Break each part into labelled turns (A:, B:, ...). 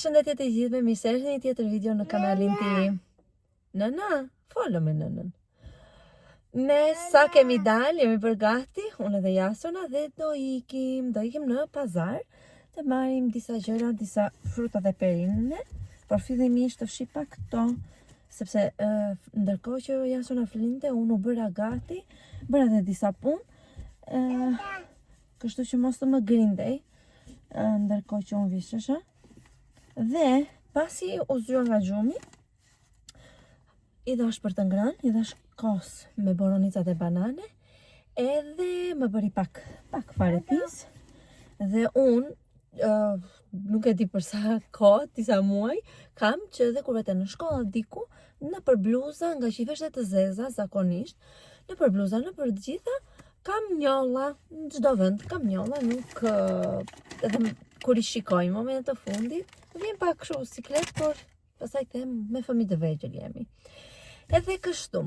A: Përshëndetje të gjithëve, mirë se erdhni në një tjetër video në kanalin tim. Nëna, folë me nënën. Ne sa kemi dalë, jemi përgati, unë dhe Jasona, dhe do ikim në pazar të marrim disa gjëra, disa fruta dhe perinë, por fillimisht të fshi pak këto, sepse ndërkohë që Jasona flinte, unë u bëra gati, bëra dhe disa punë, kështu që mos të më grindej, ndërkohë që unë vishesha. Dhe pasi u zgjua nga gjumi, i dash për të ngrënë, i dash kos me boronicat e banane, edhe më bëri pak fare pis. Dhe unë nuk e di për sa kohë, disa muaj, kam që dhe kur vete në shkollë diku, në për bluza, nga që i veshte të zeza, zakonisht, në për bluza, në për gjitha, kam njolla, në çdo vend, kam njolla, nuk edhe kur i shikoj momentet të fundit, vjen pak kështu siklet, por pastaj them me fëmijë të vegjël jemi. Edhe kështu,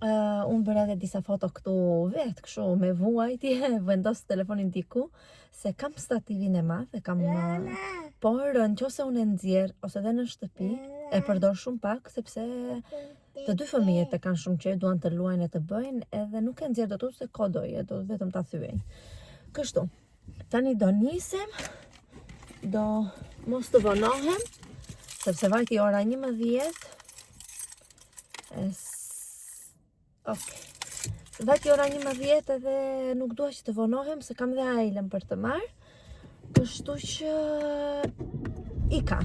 A: unë bëra edhe disa foto këtu vetë kështu me vuajtje, vendos telefonin diku, se kam stativin e madh, kam, por nëse unë e nxjerr ose edhe në shtëpi, e përdor shumë pak, sepse të dy fëmijët e kanë shumë qejf, duan të luajnë e të bëjnë, edhe nuk e nxjerr dot se kodoj, do vetëm ta thyej. Kështu, tani do nisem, do mos të vonohem, sepse vajti ora 11. Vajti ora 11 edhe nuk dua që të vonohem, se kam dhe ajlën për të marrë, kështu që ika.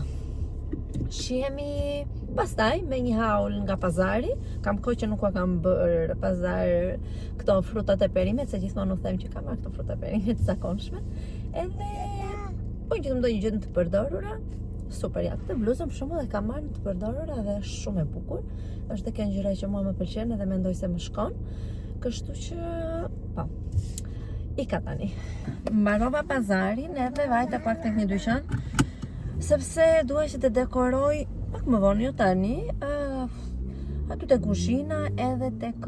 A: Shihemi pastaj me një haul nga pazari. Kam kohë që nuk kam bërë pazar këto frutat e perimet, se gjithmonë u them që kam marrë këto fruta e perimet të zakonshme. Edhe po gjithmonë do një gjë të përdorura. Super, ja, këtë bluzën për shembull e kam marrë në të përdorura dhe është shumë e bukur. Është dhe kënë gjëra që mua më pëlqen edhe mendoj se më shkon. Kështu që po. Ika tani. Mbarova pazarin edhe vajta pak tek një dyqan, sepse dua që të dekoroj pak më vonë, jo tani, aty tek kuzhina edhe tek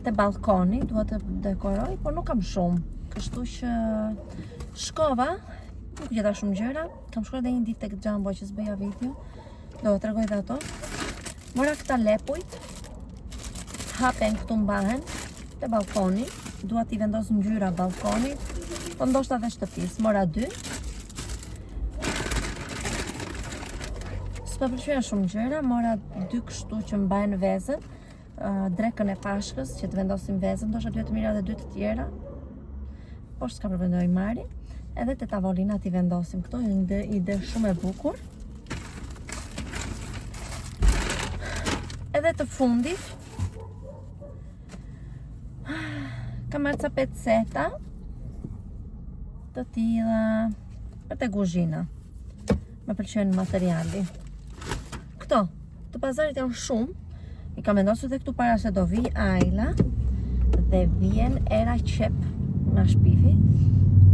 A: te balkoni, dua të dekoroj, por nuk kam shumë. Kështu që shkova, nuk gjeta shumë gjëra, kam shkuar edhe një ditë tek Jumbo që s'bëja video, do të tregoj dhe ato. Mora këta lepujt, hapen këtu mbahen, te balkoni, dua t'i vendos ngjyra balkonit, po ndoshta dhe shtëpis. Mora 2. S'pa pëlqyen shumë gjëra, mora 2 kështu që mbajnë vezën, drekën e pashkës që të vendosim vezën, ndoshta duhet të mira edhe 2 të tjera, por s'ka problem do i marrim. Edhe te tavolina t'i vendosim këto, një ide shumë e bukur. Edhe të fundit, kam marrë ca peceta të tilla për te kuzhina. Më pëlqen materiali. Këto të pazarit janë shumë. I kam vendosur dhe këtu para se do vi ajla dhe vjen era qep nga shpifi.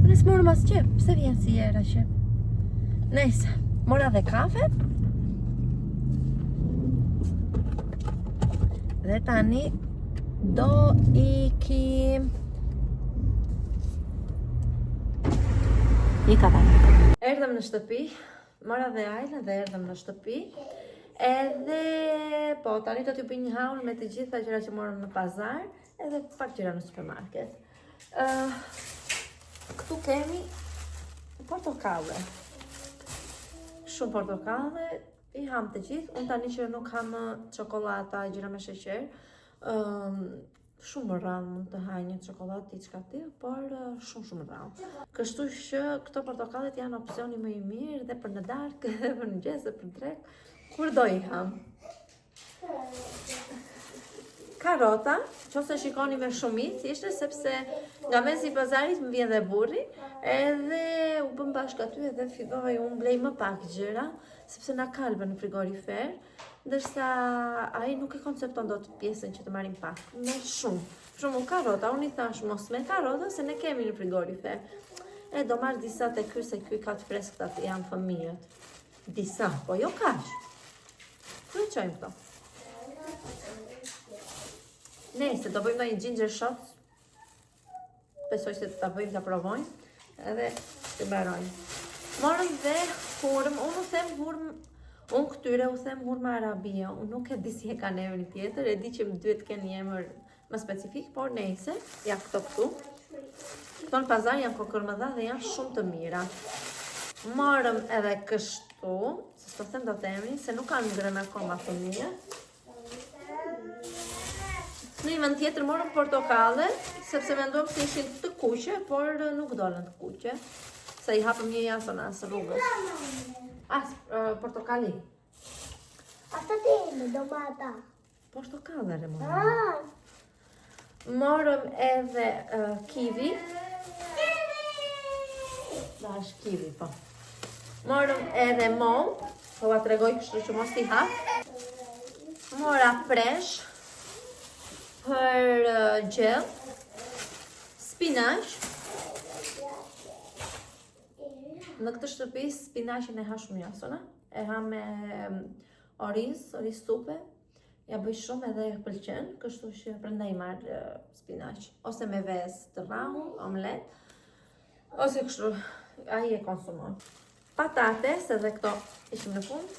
A: Unë s'morëm as qep, pse vjen si era qep? Nëse, mora dhe kafe. Dhe tani do ikim. Ika tani. Erdhëm në shtëpi, mora dhe ajlën dhe erdhëm në shtëpi. Edhe, po, tani do t'ju bëj një haul me të gjitha gjëra që morëm në pazar, edhe pak gjëra në supermarket. Këtu kemi portokalle. Shumë portokalle, i ham të gjithë. Unë tani që nuk ham çokolata, gjëra me sheqer, shumë rrallë mund të haj një çokoladë diçka tillë, por shumë rrallë. Kështu që këto portokallet janë opsioni më i mirë dhe për në darkë, dhe për në mëngjes, dhe për drekë, kur do i ham. Karota, qose shikoni me shumicë, ishte sepse nga mesi i pazarit më vjen dhe burri, edhe u bëm bashkë aty edhe filloj unë blej më pak gjëra, sepse na kalbën në frigorifer, ndërsa ai nuk e koncepton dot pjesën që të marrim pak, me shumë. Për shembull karota, unë i thash mos me karota se ne kemi në frigorifer. E do marr disa te ky se ky ka të freskëta janë fëmijët. Disa, po jo kaq. Ku e çojmë këto? Nëse do bëjmë një ginger shot. besoj se ta bëjmë, ta provojmë, edhe të mbarojmë. Morëm dhe hurmë, unë u them hurmë, unë këtyre u them hurmë arabia, unë nuk e di si e ka emrin tjetër, e di që më duhet të kenë një emër më specifik, por nejse, ja këto këtu. Këto në pazar janë kokërmëdha dhe janë shumë të mira. Morëm edhe kështu, se s'po them dot emrin, se nuk kanë ngrënë akoma fëmijë. Në një vend tjetër morëm portokalle, sepse mendojmë se ishin të kuqe, por nuk dolën të kuqe. Se i hapëm një jasonas rrugës. Portokalli.
B: Asta tem, domata.
A: Portokalle morëm. Morëm edhe kiwi. Da është kiwi, po. Morëm edhe moll, po va tregoj kështu që mos t'i hap. Mora presh për gjell, spinaq. Në këtë shtëpi spinaqin e ha shumë jasona, e ha me oriz supe, ja bëj shumë edhe e pëlqen, kështu që prandaj marr spinaq, ose me vezë të rrahur, omlet, ose kështu, ai e konsumon. Patates, edhe këto ishim në fund.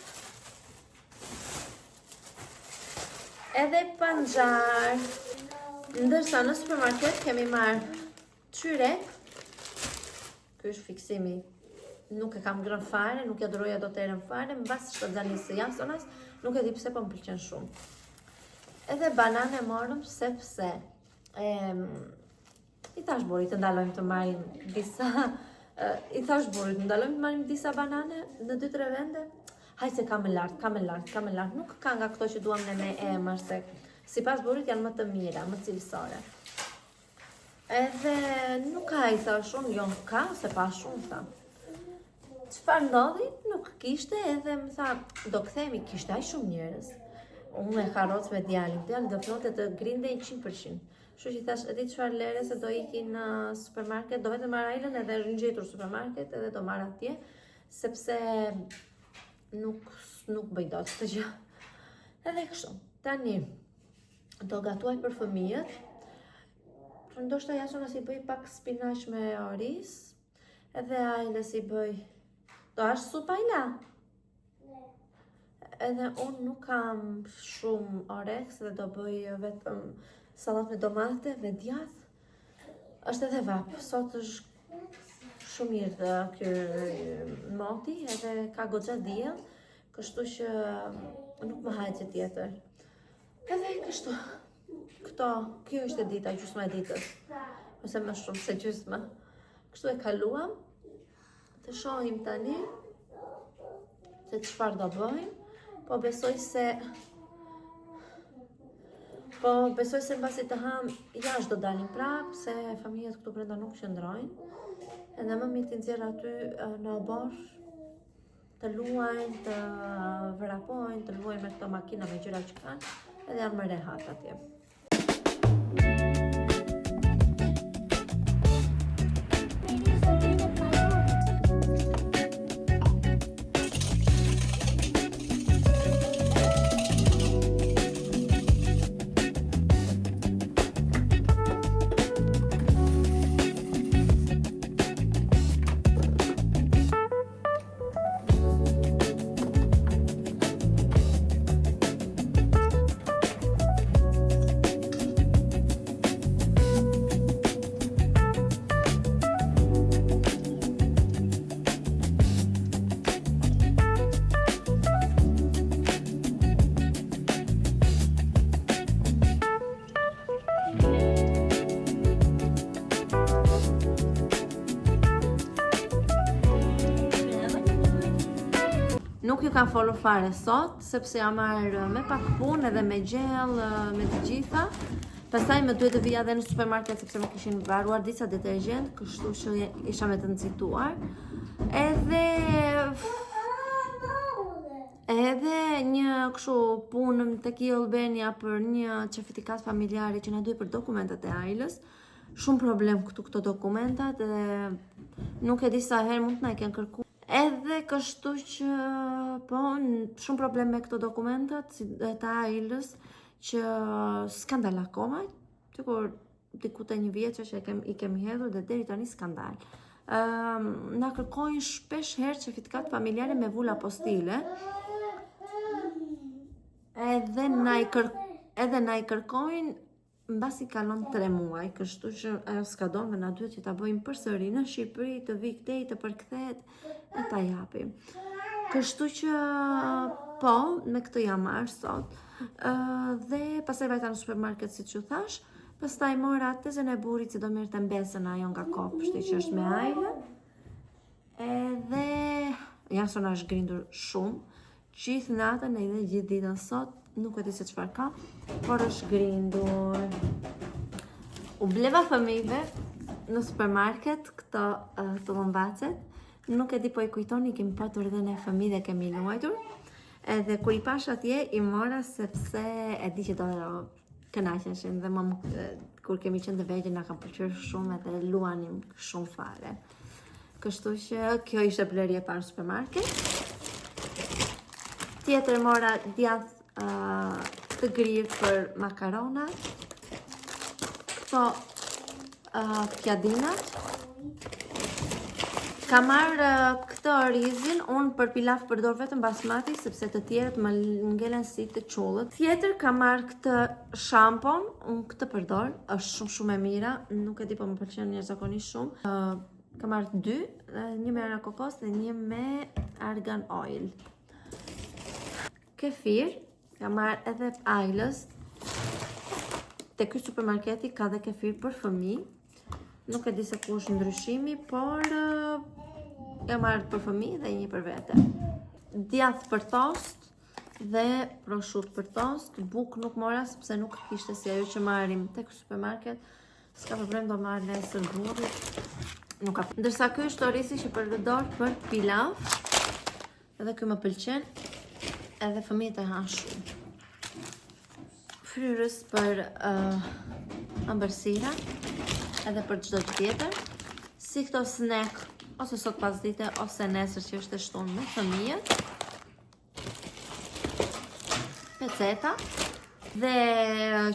A: Edhe panxar. Ndërsa në supermarket kemi marrë qyrek. Ky është fiksimi. Nuk e kam ngrënë fare, nuk e duroja dot erën fare, mbas shtazanit së jasonas, nuk e di pse po më pëlqen shumë. Edhe banane morëm sepse i thash burit të ndalojmë të marrim disa banane në 2-3 vende. Haj se ka më lart. Nuk ka nga këto që duam ne me emër, se sipas burit janë më të mira, më cilësore. Edhe nuk ka, i thash unë, jo nuk ka, se pa shumë tha. Çfarë ndodhi? Nuk kishte, edhe më tha, do kthehemi, kishte aq shumë njerëz. Unë me karroc me djalin do fillonte të grindej 100%. Kështu që i thash, e di çfarë lere se do iki në supermarket, do vetëm marr ajlën edhe është ngjetur supermarket edhe do marr atje, sepse nuk bëj dot këtë gjë. Edhe kështu. Tani do gatuaj për fëmijët. Ndoshta jasona si bëj pak spinaq me oriz, edhe ajle si bëj. Do është supa ajla? Edhe unë nuk kam shumë oreks dhe do bëj vetëm sallat me domate, me djath. Është edhe vap. Sot është shumë mirë ky moti, edhe ka goxha diell, kështu që nuk më hajt që tjetër. Edhe kështu. Kjo është e dita, gjysma e ditës. Ose më shumë se gjysma. Kështu e kaluam. Të shohim tani se çfarë do bëjmë. Po besoj se mbasi të ham jashtë do dalim prap, se familjet këtu brenda nuk qëndrojnë. Edhe më mirë t'i nxjerr aty në obor, të luajnë, të vrapojnë, të luajnë me këto makina me gjëra që kanë, edhe janë më rehat atje. Nuk ju kam folur fare sot, sepse jam marrë me pak punë edhe me gjell, me të gjitha. Pastaj më duhet të vija edhe në supermarket, sepse më kishin mbaruar disa detergjent, kështu që isha me të nxituar. Edhe një kështu punë tek Albania për një certifikat familjare që na duhet për dokumentat e ajlës. Shumë problem këto dokumentat dhe nuk e di sa herë mund të na i kenë kërkuar. Edhe kështu që po shumë problem me këto dokumentat të ajlës që s'kan dalë akoma, sikur diku te 1 vjeç që i kemi hedhur dhe deri tani skandal. Na kërkojnë shpesh herë certifikat familjare me vula apostile. Edhe na i kërkojnë mbasi kalon 3 muaj, kështu që ajo s'ka donë dhe na duhet që ta bëjmë përsëri në Shqipëri, të vi këtej, të përkthehet e ta japim. Kështu që po, me këtë jam marrë sot. Dhe pastaj vajta në supermarket si që thash, pastaj mora tezën e burrit që do merrte mbesën ajo nga kopshti që është me ajle. Edhe Jasona është grindur shumë. Gjithë natën e dhe gjithë ditën sot, nuk e di se çfarë ka, por është grindur. U bleva fëmijëve në supermarket këto tullumvacet. Nuk e di po i kujtoni, kemi patur edhe ne fëmijë dhe kemi luajtur. Edhe kur i pash atje i mora sepse e di që do kënaqeshin dhe kur kemi qenë të vegjël na kanë pëlqyer shumë edhe luanim shumë fare. Kështu që kjo ishte blerje parë në supermarket. Tjetër mora djath të grirë për makarona. Këto pjadinat. Ka marrë këtë rizin, unë për pilaf përdor vetëm basmati, sepse të tjerët më ngelen si të qullët. Tjetër ka marrë këtë shampon, unë këtë përdor, është shumë e mira, nuk e di po më pëlqen jashtëzakonisht shumë. Ka marrë 2, një me argan kokos dhe një me argan oil. Kefir, ka marrë edhe Ailës. Te ky supermarketi ka dhe kefir për fëmijë. Nuk e di se ku është ndryshimi, por ka marrë për fëmijë dhe një për vete. Djath për tost dhe prosciutto për tost. Buk nuk mora sepse nuk kishte si ajo që marrim tek supermarket. S'ka problem, do marrë nesër burrit. Nuk ka. Ndërsa ky është orisi që përdor për pilav. Edhe ky më pëlqen. Edhe fëmijët e han shumë. Fryrës për ëmbëlsira, edhe për çdo tjetër. Si këto snack, ose sot pas dite, ose nesër që është e shtunë me fëmijët. Peceta. Dhe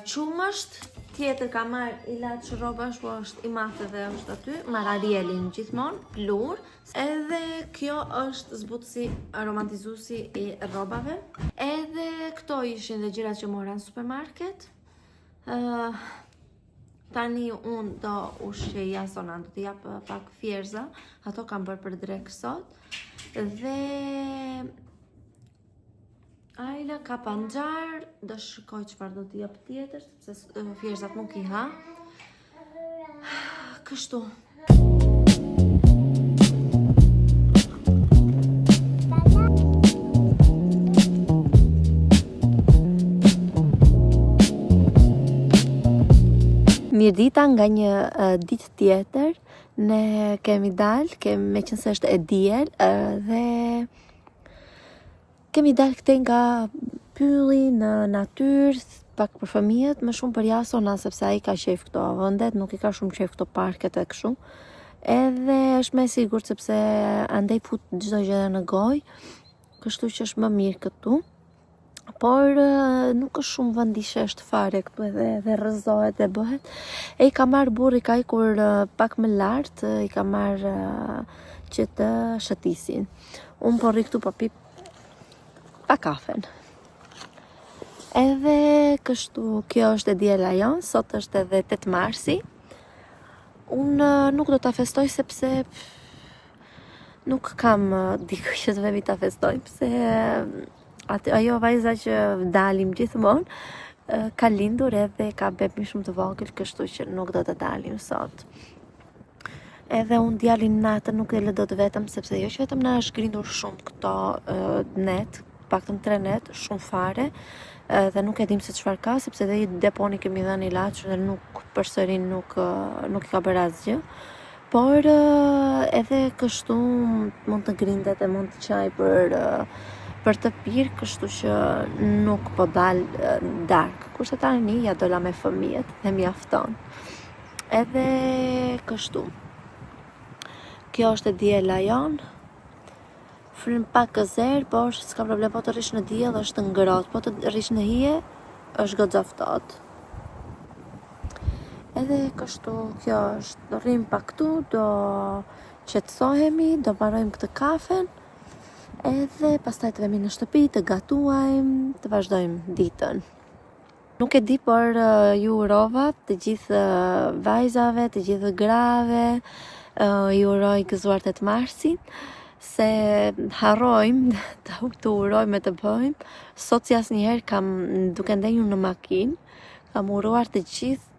A: qumësht. Tjetër ka marrë ilaç rrobash, po është i madh dhe është aty, marr Arielin gjithmonë, plur. Edhe kjo është zbutësi aromatizuse i rrobave. Edhe këto ishin dhe gjërat që mora në supermarket. Tani unë do ushqej Jasona, do t'i jap pak fjerza, ato kam bërë për drek sot. Dhe Aila ka panxar, do shikoj çfarë do t'i jap tjetër, sepse fjerzat nuk i ha. Kështu. Mirdita nga një ditë tjetër, ne kemi dalë, me qenë se është e diel, dhe kemi dalë këtej nga pylli në natyrë, pak për fëmijët, më shumë për Jasona, sepse ai ka qejf këto vendet, nuk i ka shumë qejf këto parket e kështu. Edhe është më sigurt sepse andej fut çdo gjë në gojë, kështu që është më mirë këtu. Por nuk është shumë vend i shesht fare këtu edhe rrëzohet dhe bëhet. E i ka marrë burri ka ikur pak më lart, i ka marrë që të shëtisin. Unë po rri këtu po pi pa kafen. Edhe kështu, kjo është e diela jonë, sot është edhe 8 marsi. Unë nuk do ta festoj sepse nuk kam dikë që të vemi ta festoj, pse ajo vajza që dalim gjithmonë ka lindur edhe ka bebi shumë të vogël, kështu që nuk do të dalim sot. Edhe unë djalin natën nuk e lë dot vetëm, sepse jo që vetëm na është grindur shumë këto net, paktën 3 net, shumë fare, dhe nuk e dim se çfarë ka, sepse dhe i deponi kemi dhënë ilaç dhe nuk përsëri nuk i ka bërë asgjë. Por edhe kështu mund të grindet e mund të qaj për të pirë, kështu që nuk po dal dark. Kurse tani ja dola me fëmijët dhe mjafton. Edhe kështu. Kjo është e diela jonë. Fryn pak gëzer, por s'ka problem, po të rish në diell është ngrohtë, po të rish në hije është goxha ftohtë. Edhe kështu kjo është, do rrim pak këtu, do qetësohemi, do mbarojmë këtë kafen, edhe pastaj të vemi në shtëpi, të gatuajmë, të vazhdojmë ditën. Nuk e di, por ju urova të gjithë vajzave, të gjithë grave, ju uroj gëzuar 8 marsin, se harrojmë të urojmë e të bëjmë. Sot si asnjëherë kam, duke ndenjur në makinë, kam uruar të gjithë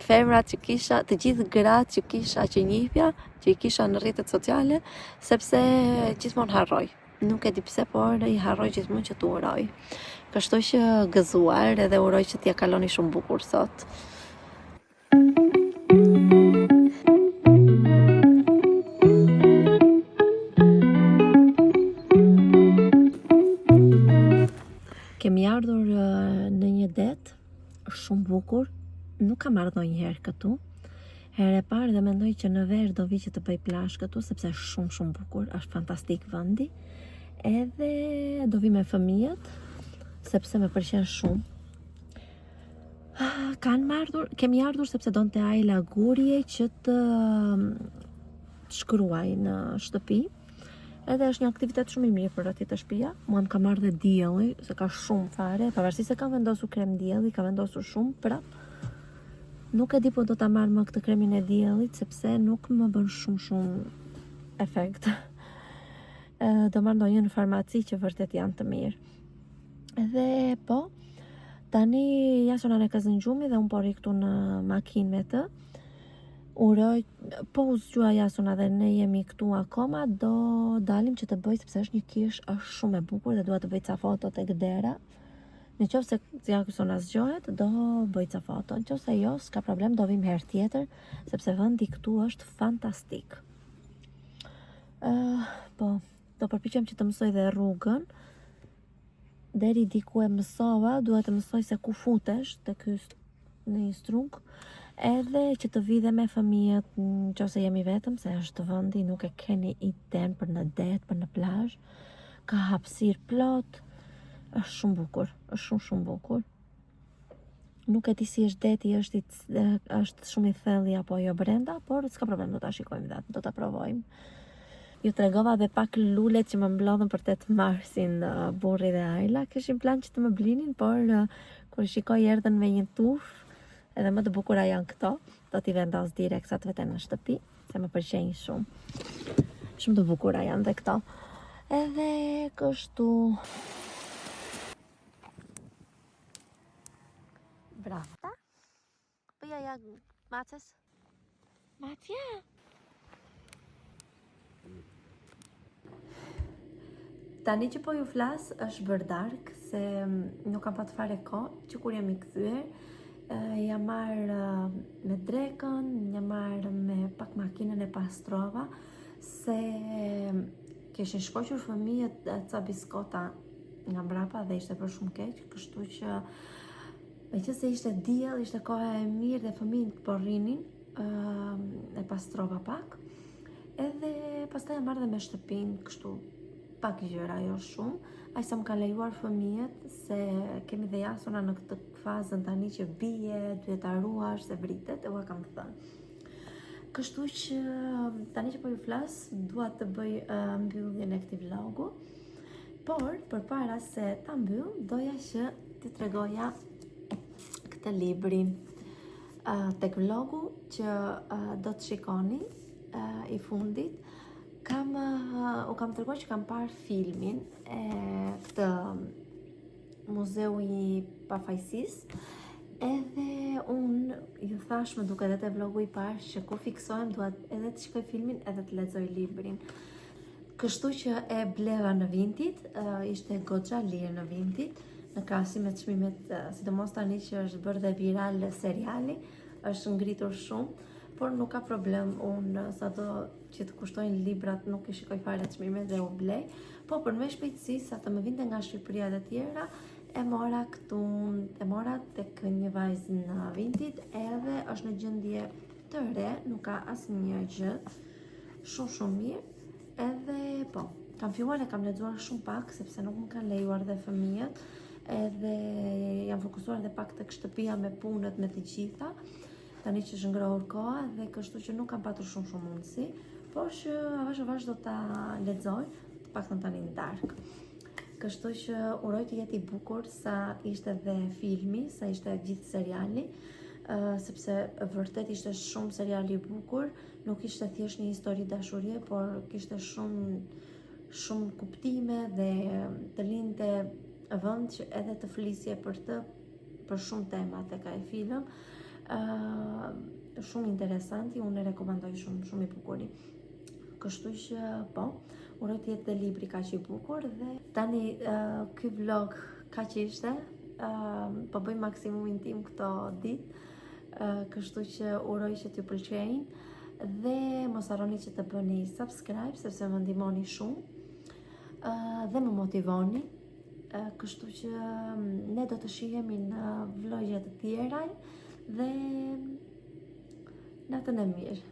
A: femrat që kisha, të gjithë gratë që kisha që njihja, që i kisha në rrjetet sociale, sepse gjithmonë harroj. Nuk e di pse, por i harroj gjithmonë që t'u uroj. Kështu që gëzuar, edhe uroj që t'ja kaloni shumë bukur sot. Kemi ardhur në një det shumë bukur. Nuk kam ardhur njëherë këtu. Herë e parë dhe mendoj që në verë do vi që të bëj plazh këtu, sepse është shumë bukur, është fantastik vendi. Edhe do vi me fëmijët, sepse më pëlqen shumë. Kemi ardhur sepse donte Ajla Gurje që të shkruaj në shtëpi. Edhe është një aktivitet shumë i mirë për aty të shtëpia. Mua më ka marrë dhe dielli, se ka shumë fare, pavarësisht se kam vendosur krem dielli, ka vendosur shumë prap. Nuk e di po do ta marr më këtë kremin e diellit, sepse nuk më bën shumë efekt. Do marr ndonjë në farmaci që vërtet janë të mirë. Edhe po, tani Jasona ne ka zëngjumi dhe unë po rri këtu në makinë me të. Uroj, po u zgjua Jasona dhe ne jemi këtu akoma, do dalim që të bëj, sepse është një kish, është shumë e bukur dhe dua të bëj ca foto tek dera. Në qoftë se Jasona zgjohet, do bëj ca foto. Në qoftë se jo, s'ka problem, do vim herë tjetër, sepse vendi këtu është fantastik. Po, do përpiqem që të mësoj dhe rrugën. Deri diku e mësova, duhet të mësoj se ku futesh te ky në një strung. Edhe që të vi dhe me fëmijët, nëse jemi vetëm, se është vendi, nuk e keni iden për në det, për në plazh. Ka hapësirë plot, është shumë bukur, është shumë bukur. Nuk e di si është deti, është shumë i thellë apo jo brenda, por s'ka problem, do ta shikojmë dhe do ta provojmë. Ju tregova dhe pak lulet që më mblodhen për 8 marsin, burri dhe Ajla. Kishim plan që të më blinin, por kur shikoj erdhen me një tufë, edhe më të bukura janë këto, do t'i vendos direkt sa të veten në shtëpi, se më pëlqejnë shumë. Shumë të bukura janë dhe këto. Edhe kështu. Bravo. Bëja ja Maces. Matja. Tani që po ju flas, është bërë darkë, se nuk kam pat fare kohë, që kur jam i kthyer, jam marrë me drekën, jam marrë me pak makinën e pastrova, se kishin shkoqur fëmijët ca biskota nga mbrapa dhe ishte për shumë keq, kështu që meqense ishte diell, ishte koha e mirë dhe fëmijët po rrinin, e pastrova pak. Edhe pastaj e marrë dhe me shtëpinë, kështu pak gjëra, jo shumë. Aq sa më kanë lejuar fëmijët, se kemi dhe Jasona në këtë fazën tani që bie, duhet ta ruash, se vritet, e ua kam thënë. Kështu që tani që po ju flas, dua të bëj mbylljen e këtij vlogu. Por përpara se ta mbyll, doja që t'i tregoja këtë librin. Tek vlogu që do të shikoni i fundit, u kam treguar që kam parë filmin e këtë muzeu i pafajësisë, edhe unë ju thash më duke edhe te vlogu i parë që kur fiksohem duhet edhe të shikoj filmin edhe të lexoj librin. Kështu që e bleva në Vinted, ishte goxha lirë në Vinted, në krahasim me çmimet, sidomos tani që është bërë dhe viral seriali, është ngritur shumë. Por nuk ka problem, unë sado që të kushtojnë librat nuk i shikoj fare çmimet dhe u blej, po për me shpejtësi sa të më vinte nga Shqipëria dhe tjera, e mora këtu, e mora tek një vajzë në Vinted, edhe është në gjendje të re, nuk ka asnjë gjë, shumë mirë, edhe po, kam filluar e kam lexuar shumë pak, sepse nuk më kanë lejuar dhe fëmijët, edhe jam fokusuar dhe pak tek shtëpia me punët, me të gjitha. tani që është ngrohur koha dhe kështu që nuk kam patur shumë mundësi, por që avash do ta lexoj, të paktën tani në darkë. Kështu që uroj të jetë i bukur sa ishte dhe filmi, sa ishte gjithë seriali, sepse vërtet ishte shumë seriali i bukur, nuk ishte thjesht një histori dashurie, por kishte shumë kuptime dhe të linte vend që edhe të flisje për shumë tema tek ai film. Shumë interesanti, unë e rekomandoj shumë i bukuri. Kështu që po, uroj të jetë dhe libri kaq i bukur dhe tani ky vlog kaq ishte. Po bëj maksimumin tim këto ditë. Kështu që uroj që t'ju pëlqejnë dhe mos harroni që të bëni subscribe sepse më ndihmoni shumë dhe më motivoni. Kështu që ne do të shihemi në vlogje të tjera dhe natën e mirë.